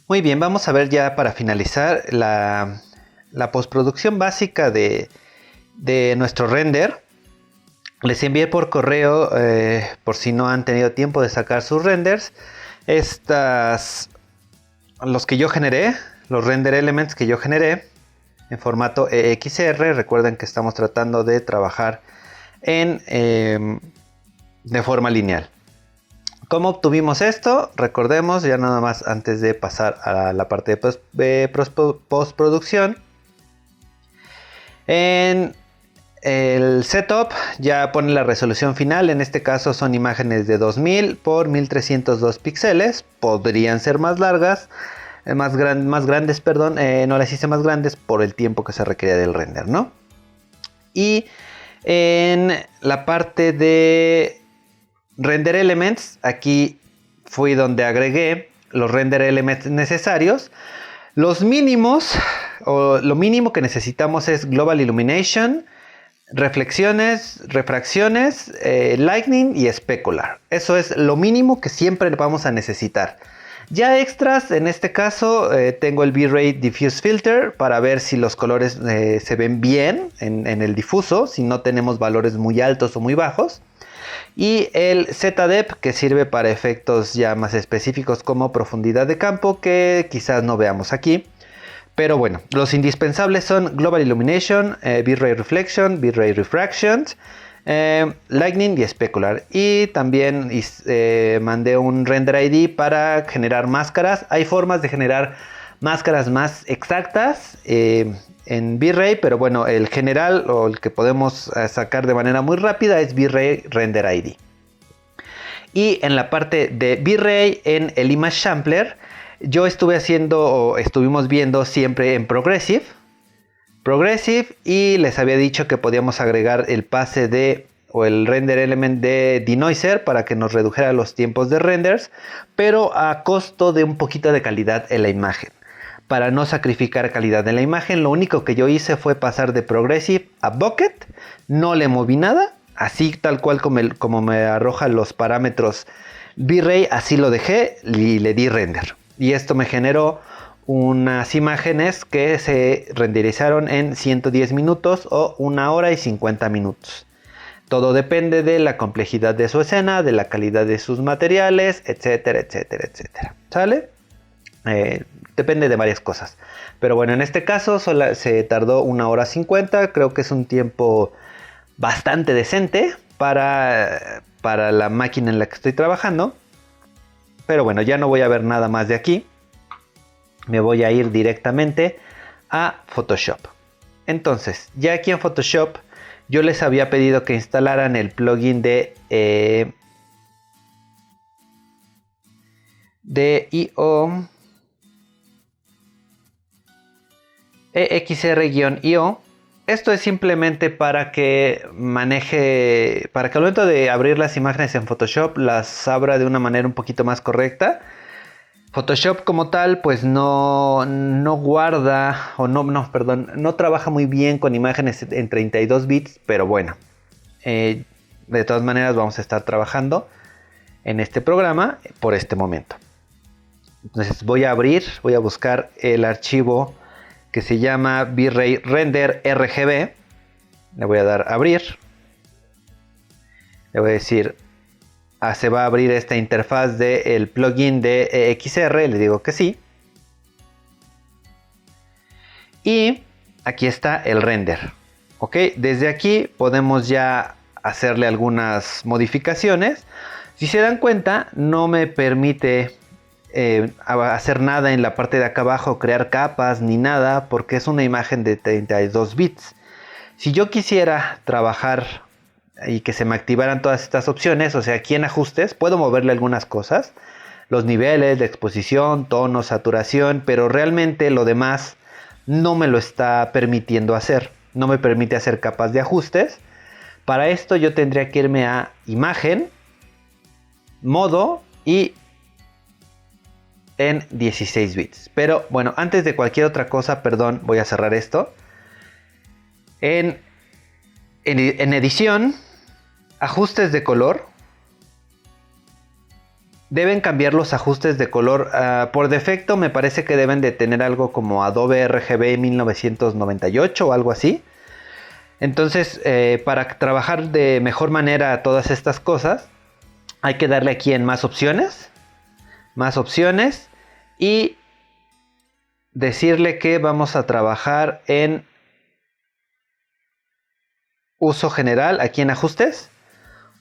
Muy bien, vamos a ver ya para finalizar la postproducción básica de nuestro render. Les envié por correo, por si no han tenido tiempo de sacar sus renders, los que yo generé, los render elements que yo generé en formato EXR. Recuerden que estamos tratando de trabajar de forma lineal. ¿Cómo obtuvimos esto? Recordemos, ya nada más antes de pasar a la parte de postproducción. En el setup ya pone la resolución final. En este caso son imágenes de 2000 por 1302 píxeles. Podrían ser más largas, más grandes, perdón. No las hice más grandes por el tiempo que se requiere del render, ¿no? Y en la parte de render elements, aquí fui donde agregué los render elements necesarios. Los mínimos, o lo mínimo que necesitamos es Global Illumination, reflexiones, refracciones, lightning y specular. Eso es lo mínimo que siempre vamos a necesitar. Ya extras, en este caso tengo el V-Ray Diffuse Filter para ver si los colores se ven bien en el difuso, si no tenemos valores muy altos o muy bajos. Y el ZDEP, que sirve para efectos ya más específicos como profundidad de campo, que quizás no veamos aquí. Pero bueno, los indispensables son Global Illumination, V-Ray Reflection, V-Ray Refractions, Lightning y Specular. Y también mandé un Render ID para generar máscaras. Hay formas de generar máscaras más exactas en V-Ray, pero bueno, el general o el que podemos sacar de manera muy rápida es V-Ray Render ID. Y en la parte de V-Ray en el Image Sampler, yo estuvimos viendo siempre en Progressive, y les había dicho que podíamos agregar el pase o el render element de denoiser para que nos redujera los tiempos de renders, pero a costo de un poquito de calidad en la imagen. Para no sacrificar calidad en la imagen, lo único que yo hice fue pasar de Progressive a Bucket, no le moví nada, así tal cual como me arroja los parámetros V-Ray, así lo dejé y le di render. Y esto me generó unas imágenes que se renderizaron en 110 minutos o 1 hora y 50 minutos. Todo depende de la complejidad de su escena, de la calidad de sus materiales, etcétera, etcétera, etcétera. ¿Sale? Depende de varias cosas. Pero bueno, en este caso se tardó 1 hora 50. Creo que es un tiempo bastante decente para la máquina en la que estoy trabajando. Pero bueno, ya no voy a ver nada más de aquí. Me voy a ir directamente a Photoshop. Entonces, ya aquí en Photoshop, yo les había pedido que instalaran el plugin de IO EXR-IO. Esto es simplemente para que para que al momento de abrir las imágenes en Photoshop las abra de una manera un poquito más correcta. Photoshop como tal pues no guarda no trabaja muy bien con imágenes en 32 bits, pero bueno, de todas maneras vamos a estar trabajando en este programa por este momento. Entonces voy a buscar el archivo que se llama V-Ray Render RGB. Le voy a dar abrir. Le voy a decir, se va a abrir esta interfaz del plugin de EXR. Le digo que sí. Y aquí está el render. Ok, desde aquí podemos ya hacerle algunas modificaciones. Si se dan cuenta, no me permite hacer nada en la parte de acá abajo, crear capas ni nada, porque es una imagen de 32 bits. Si yo quisiera trabajar y que se me activaran todas estas opciones, o sea, aquí en ajustes puedo moverle algunas cosas, los niveles de exposición, tono, saturación, pero realmente lo demás no me lo está permitiendo hacer, no me permite hacer capas de ajustes. Para esto yo tendría que irme a imagen, modo y en 16 bits. Pero bueno, antes de cualquier otra cosa, perdón, voy a cerrar esto. En edición, ajustes de color. deben cambiar los ajustes de color. Por defecto me parece que deben de tener algo como Adobe RGB 1998 o algo así. Entonces, para trabajar de mejor manera todas estas cosas, hay que darle aquí en más opciones y decirle que vamos a trabajar en uso general, aquí en ajustes,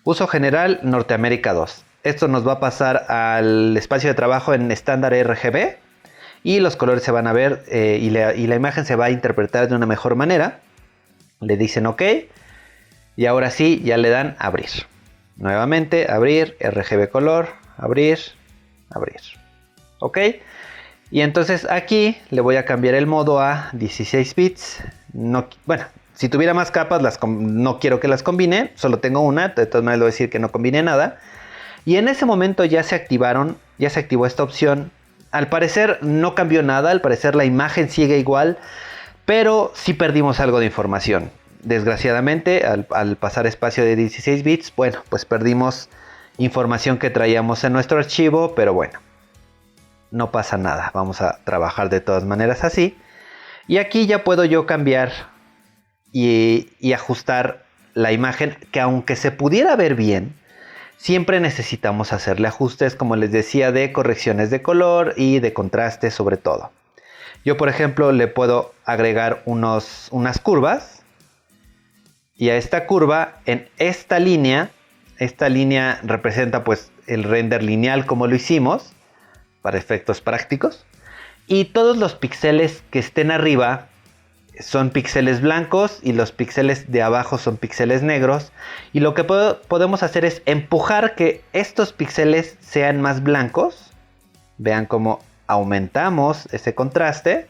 uso general Norteamérica 2. Esto nos va a pasar al espacio de trabajo en estándar RGB y los colores se van a ver y la imagen se va a interpretar de una mejor manera. Le dicen OK y ahora sí ya le dan abrir. Nuevamente abrir, RGB color, abrir, abrir. OK. Y entonces aquí le voy a cambiar el modo a 16 bits. No, bueno, si tuviera más capas no quiero que las combine, solo tengo una, de todas maneras le voy a decir que no combine nada. Y en ese momento ya se activó esta opción. Al parecer no cambió nada, al parecer la imagen sigue igual, pero sí perdimos algo de información. Desgraciadamente, al pasar espacio de 16 bits, bueno, pues perdimos información que traíamos en nuestro archivo, pero bueno, no pasa nada. Vamos a trabajar de todas maneras así. Y aquí ya puedo yo cambiar y ajustar la imagen, que aunque se pudiera ver bien, siempre necesitamos hacerle ajustes, como les decía, de correcciones de color y de contraste sobre todo. Yo, por ejemplo, le puedo agregar unas curvas. Y a esta curva, en esta línea representa pues el render lineal como lo hicimos, para efectos prácticos. Y todos los píxeles que estén arriba son píxeles blancos y los píxeles de abajo son píxeles negros. Y lo que podemos hacer es empujar que estos píxeles sean más blancos. Vean cómo aumentamos ese contraste.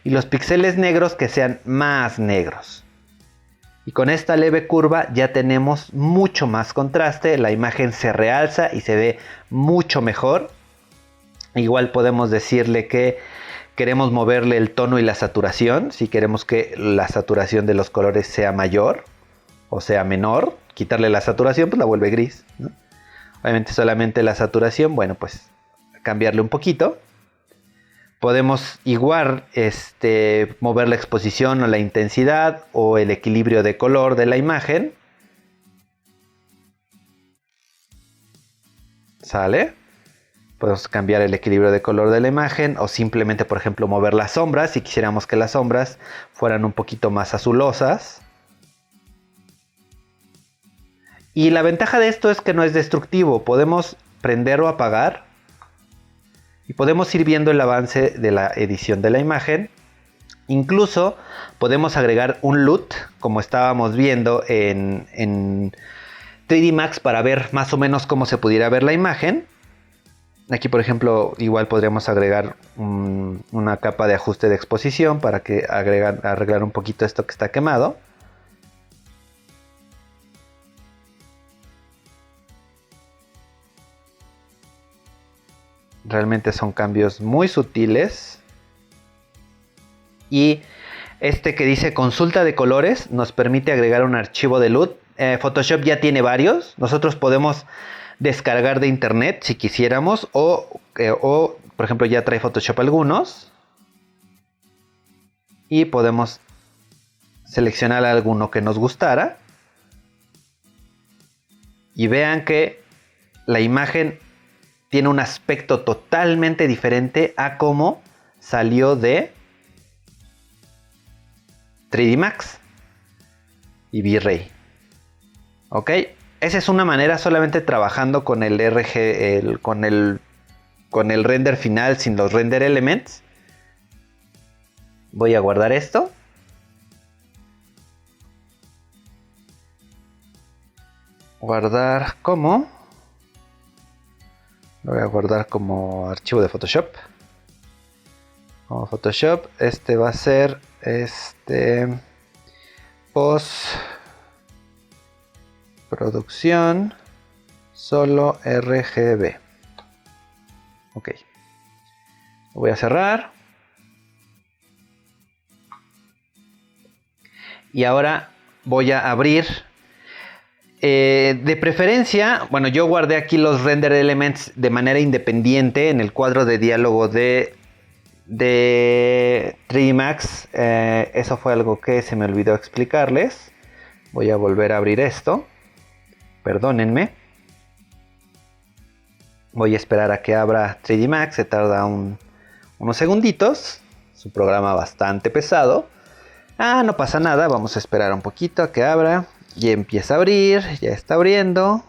Y los píxeles negros que sean más negros. Y con esta leve curva ya tenemos mucho más contraste. La imagen se realza y se ve mucho mejor. Igual podemos decirle que queremos moverle el tono y la saturación. Si queremos que la saturación de los colores sea mayor o sea menor, quitarle la saturación, pues la vuelve gris, ¿no? Obviamente solamente la saturación, bueno, pues cambiarle un poquito. Podemos igual mover la exposición o la intensidad o el equilibrio de color de la imagen. ¿Sale? Podemos cambiar el equilibrio de color de la imagen o simplemente, por ejemplo, mover las sombras si quisiéramos que las sombras fueran un poquito más azulosas. Y la ventaja de esto es que no es destructivo. Podemos prender o apagar. Y podemos ir viendo el avance de la edición de la imagen. Incluso podemos agregar un LUT, como estábamos viendo en 3D Max, para ver más o menos cómo se pudiera ver la imagen. Aquí, por ejemplo, igual podríamos agregar una capa de ajuste de exposición para que arreglar un poquito esto que está quemado. Realmente son cambios muy sutiles. Y este que dice consulta de colores nos permite agregar un archivo de LUT. Photoshop ya tiene varios. Nosotros podemos descargar de internet si quisiéramos. O por ejemplo, ya trae Photoshop algunos. Y podemos seleccionar alguno que nos gustara. Y vean que la imagen tiene un aspecto totalmente diferente a cómo salió de 3D Max y V-Ray. Ok, esa es una manera, solamente trabajando con el con el render final sin los render elements. Voy a guardar esto. Guardar como. Lo voy a guardar como archivo de Photoshop. Como Photoshop, este va a ser postproducción solo RGB. Ok. Lo voy a cerrar. Y ahora voy a abrir. De preferencia, bueno, yo guardé aquí los render elements de manera independiente en el cuadro de diálogo de 3D Max. Eso fue algo que se me olvidó explicarles. Voy a volver a abrir esto. Perdónenme. Voy a esperar a que abra 3D Max. Se tarda unos segunditos. Es un programa bastante pesado. No pasa nada. Vamos a esperar un poquito a que abra. Ya empieza a abrir. Ya está abriendo.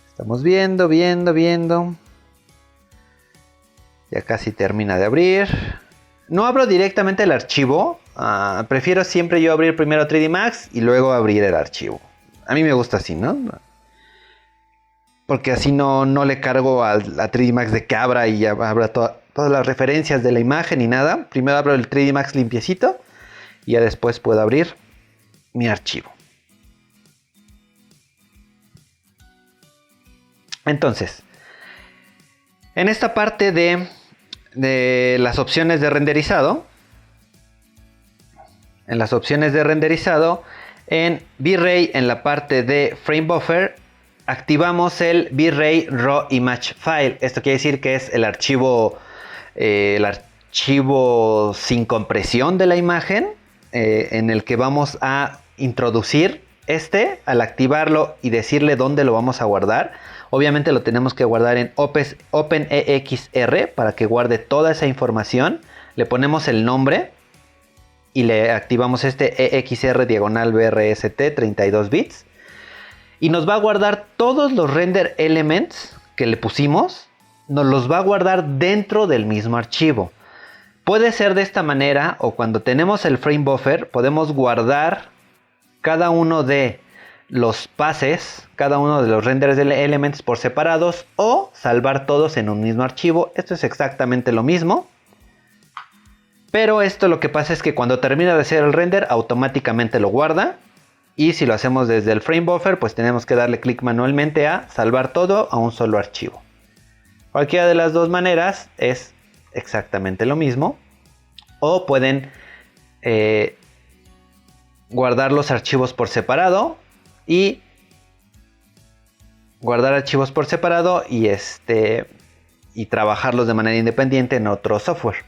Estamos viendo. Ya casi termina de abrir. No abro directamente el archivo. Prefiero siempre yo abrir primero 3D Max y luego abrir el archivo. A mí me gusta así, ¿no? Porque así no le cargo a 3D Max de que abra y ya abra todas las referencias de la imagen y nada. Primero abro el 3D Max limpiecito y ya después puedo abrir mi archivo. Entonces, en esta parte de las opciones de renderizado, en V-Ray, en la parte de Frame Buffer, activamos el V-Ray Raw Image File. Esto quiere decir que es el archivo sin compresión de la imagen, en el que vamos a introducir al activarlo y decirle dónde lo vamos a guardar. Obviamente lo tenemos que guardar en OpenEXR para que guarde toda esa información. Le ponemos el nombre y le activamos este EXR diagonal BRST 32 bits. Y nos va a guardar todos los render elements que le pusimos. Nos los va a guardar dentro del mismo archivo. Puede ser de esta manera, o cuando tenemos el frame buffer podemos guardar cada uno de los pases, cada uno de los renders elements por separados, o salvar todos en un mismo archivo. Esto es exactamente lo mismo, pero esto lo que pasa es que cuando termina de hacer el render automáticamente lo guarda, y si lo hacemos desde el frame buffer pues tenemos que darle clic manualmente a salvar todo a un solo archivo. Cualquiera de las dos maneras es exactamente lo mismo, o pueden guardar los archivos por separado y guardar archivos por separado y trabajarlos de manera independiente en otro software.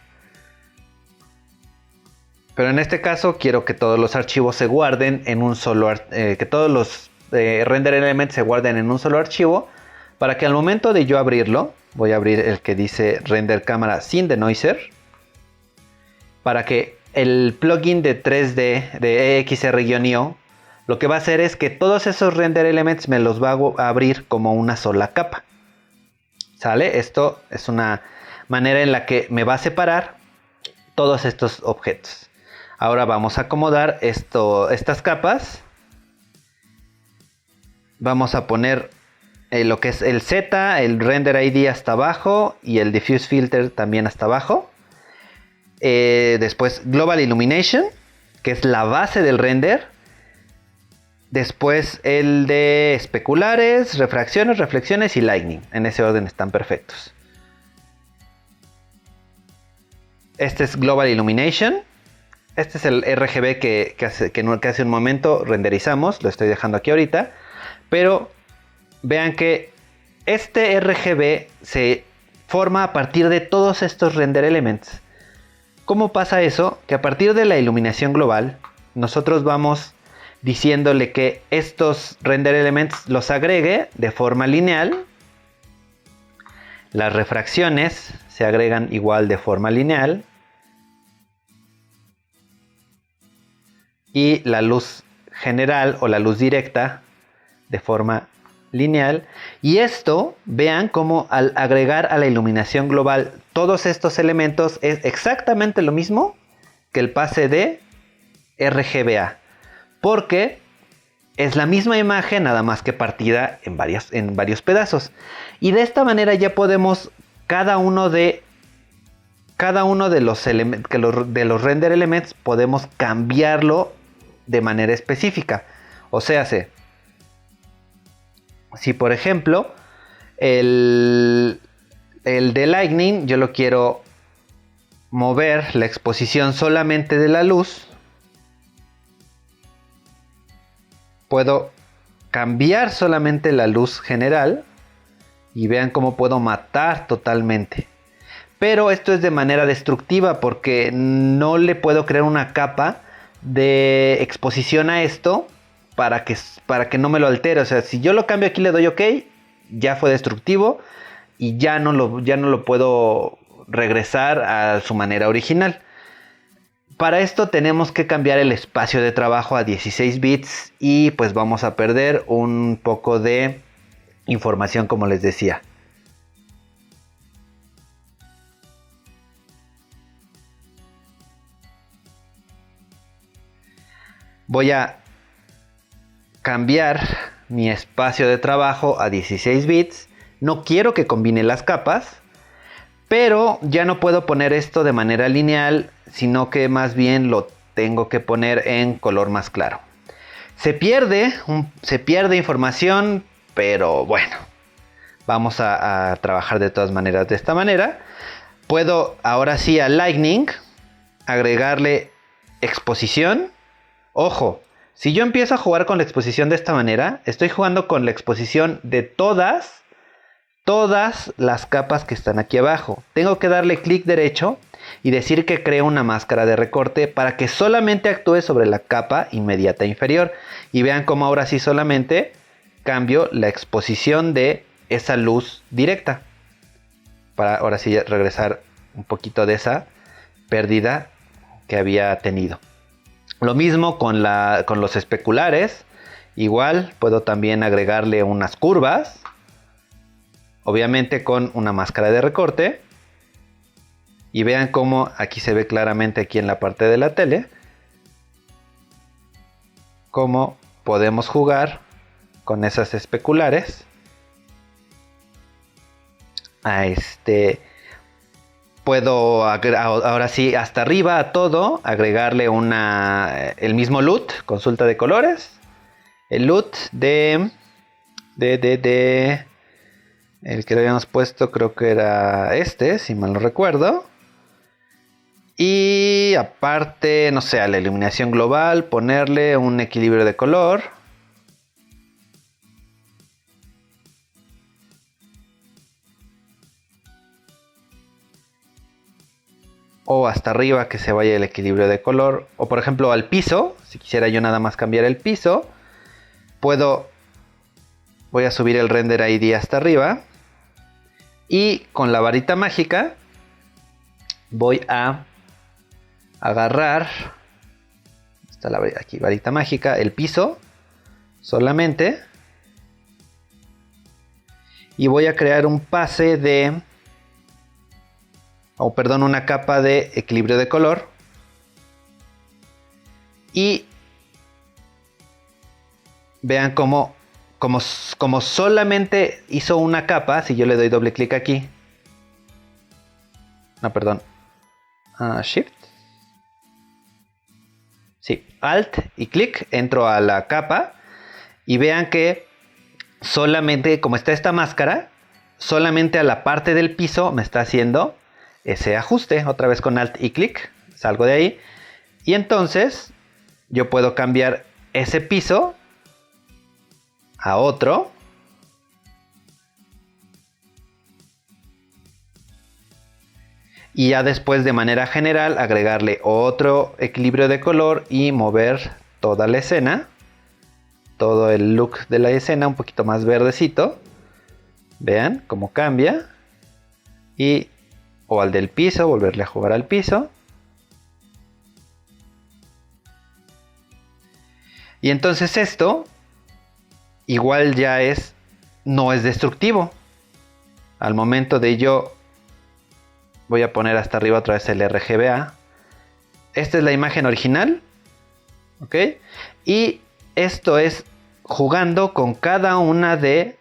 Pero en este caso quiero que todos los archivos se guarden en un solo que todos los render elements se guarden en un solo archivo, para que al momento de yo abrirlo, voy a abrir el que dice render cámara sin denoiser, para que el plugin de 3D de EXR-IO lo que va a hacer es que todos esos render elements me los va a abrir como una sola capa. ¿Sale? Esto es una manera en la que me va a separar todos estos objetos. Ahora vamos a acomodar estas capas. Vamos a poner lo que es el Z, el render ID hasta abajo y el diffuse filter también hasta abajo. Después Global Illumination, que es la base del render. Después el de especulares, refracciones, reflexiones y lightning. En ese orden están perfectos. Este es Global Illumination. Este es el RGB que hace un momento renderizamos. Lo estoy dejando aquí ahorita. Pero vean que este RGB se forma a partir de todos estos render elements. ¿Cómo pasa eso? Que a partir de la iluminación global, nosotros vamos diciéndole que estos render elements los agregue de forma lineal. Las refracciones se agregan igual de forma lineal. Y la luz general o la luz directa de forma lineal. Y esto, vean cómo al agregar a la iluminación global todos estos elementos es exactamente lo mismo que el pase de RGBA. Porque es la misma imagen, nada más que partida en varios pedazos. Y de esta manera ya podemos cada uno de los render elements podemos cambiarlo de manera específica. O sea, si por ejemplo el de lightning yo lo quiero mover la exposición solamente de la luz, puedo cambiar solamente la luz general y vean cómo puedo matar totalmente. Pero esto es de manera destructiva porque no le puedo crear una capa de exposición a esto para que no me lo altere. O sea, si yo lo cambio aquí, le doy OK, ya fue destructivo y ya no lo puedo regresar a su manera original. Para esto tenemos que cambiar el espacio de trabajo a 16 bits y pues vamos a perder un poco de información, como les decía. Voy a cambiar mi espacio de trabajo a 16 bits. No quiero que combine las capas, pero ya no puedo poner esto de manera lineal, sino que más bien lo tengo que poner en color más claro. Se pierde información, pero bueno, vamos a trabajar de todas maneras de esta manera. Puedo ahora sí a Lightning agregarle exposición. Ojo, si yo empiezo a jugar con la exposición de esta manera, estoy jugando con la exposición de todas las capas que están aquí abajo. Tengo que darle clic derecho y decir que creo una máscara de recorte para que solamente actúe sobre la capa inmediata inferior. Y vean cómo ahora sí solamente cambio la exposición de esa luz directa. Para ahora sí regresar un poquito de esa pérdida que había tenido. Lo mismo con los especulares. Igual puedo también agregarle unas curvas. Obviamente con una máscara de recorte. Y vean cómo aquí se ve claramente aquí en la parte de la tele. Cómo podemos jugar con esas especulares. Puedo ahora sí hasta arriba a todo agregarle el mismo LUT, consulta de colores. El LUT de el que le habíamos puesto, creo que era este, si mal no recuerdo. Y aparte, no sé, a la iluminación global ponerle un equilibrio de color. O hasta arriba que se vaya el equilibrio de color. O por ejemplo al piso, si quisiera yo nada más cambiar el piso, voy a subir el render ID hasta arriba. Y con la varita mágica voy a agarrar, está aquí varita mágica, el piso solamente. Y voy a crear un pase de... una capa de equilibrio de color. Y vean cómo solamente hizo una capa, si yo le doy doble clic aquí. No, perdón. Shift. Sí, Alt y clic, entro a la capa. Y vean que solamente, como está esta máscara, solamente a la parte del piso me está haciendo ese ajuste. Otra vez con Alt y clic, salgo de ahí. Y entonces yo puedo cambiar ese piso a otro. Y ya después de manera general agregarle otro equilibrio de color y mover toda la escena. Todo el look de la escena un poquito más verdecito. Vean cómo cambia. O al del piso, volverle a jugar al piso. Y entonces esto igual ya no es destructivo. Al momento de yo voy a poner hasta arriba otra vez el RGBA. Esta es la imagen original. ¿Ok? Y esto es jugando con cada una de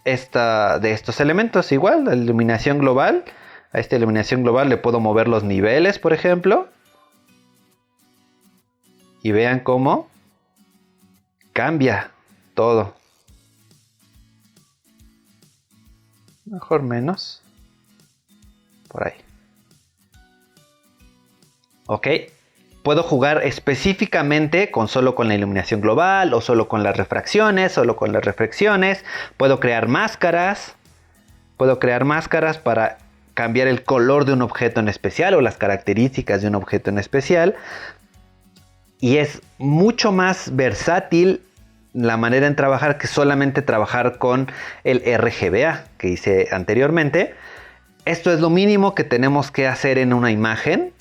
estos elementos. Igual, la iluminación global. A esta iluminación global le puedo mover los niveles, por ejemplo. Y vean cómo cambia todo. Mejor menos. Por ahí. Ok. Puedo jugar específicamente solo con la iluminación global, o solo con las refracciones, solo con las reflexiones. Puedo crear máscaras. Puedo crear máscaras para cambiar el color de un objeto en especial o las características de un objeto en especial. Y es mucho más versátil la manera en trabajar que solamente trabajar con el RGBA que hice anteriormente. Esto es lo mínimo que tenemos que hacer en una imagen.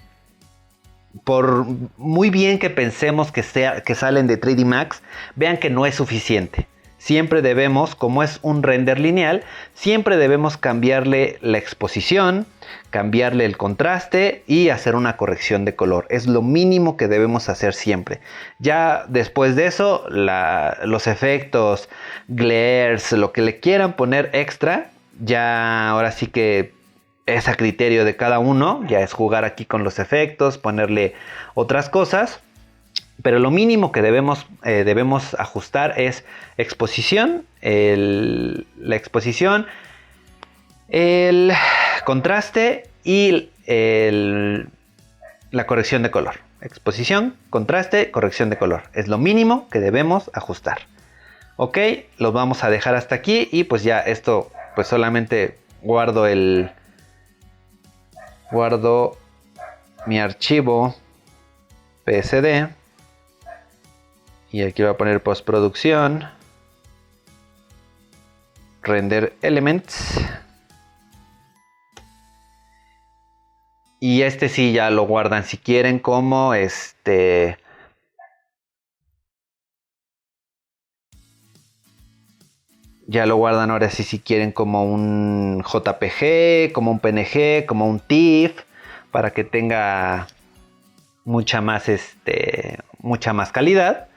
Por muy bien que pensemos que salen de 3D Max, vean que no es suficiente. Siempre debemos, como es un render lineal, siempre debemos cambiarle la exposición, cambiarle el contraste y hacer una corrección de color. Es lo mínimo que debemos hacer siempre. Ya después de eso, los efectos, glares, lo que le quieran poner extra, ya ahora sí que es a criterio de cada uno. Ya es jugar aquí con los efectos, ponerle otras cosas. Pero lo mínimo que debemos ajustar es exposición, la exposición, el contraste y la corrección de color. Exposición, contraste, corrección de color. Es lo mínimo que debemos ajustar. Ok, lo vamos a dejar hasta aquí y pues ya esto, pues solamente guardo mi archivo PSD. Y aquí voy a poner postproducción, render elements. Y este sí ya lo guardan si quieren como ya lo guardan ahora sí si quieren como un JPG, como un PNG, como un TIFF, para que tenga mucha más calidad.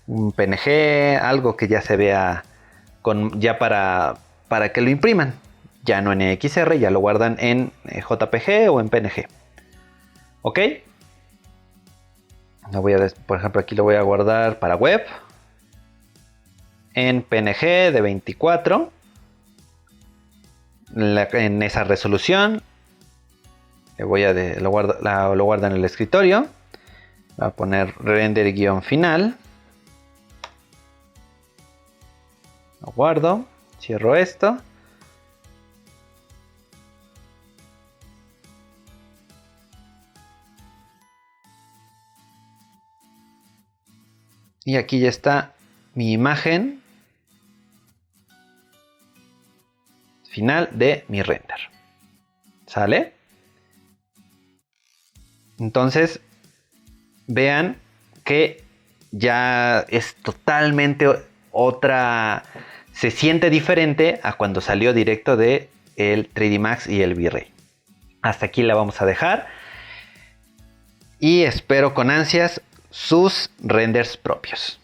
Un PNG, algo que ya se vea ya para que lo impriman. Ya no en XR, ya lo guardan en JPG o en PNG. ¿Ok? Por ejemplo, aquí lo voy a guardar para web. En PNG de 24. En esa resolución. Lo guardo en el escritorio. Voy a poner render-final. Lo guardo, cierro esto. Y aquí ya está mi imagen final de mi render. ¿Sale? Entonces, vean que ya es totalmente otra. Se siente diferente a cuando salió directo de el 3D Max y el V-Ray. Hasta aquí la vamos a dejar. Y espero con ansias sus renders propios.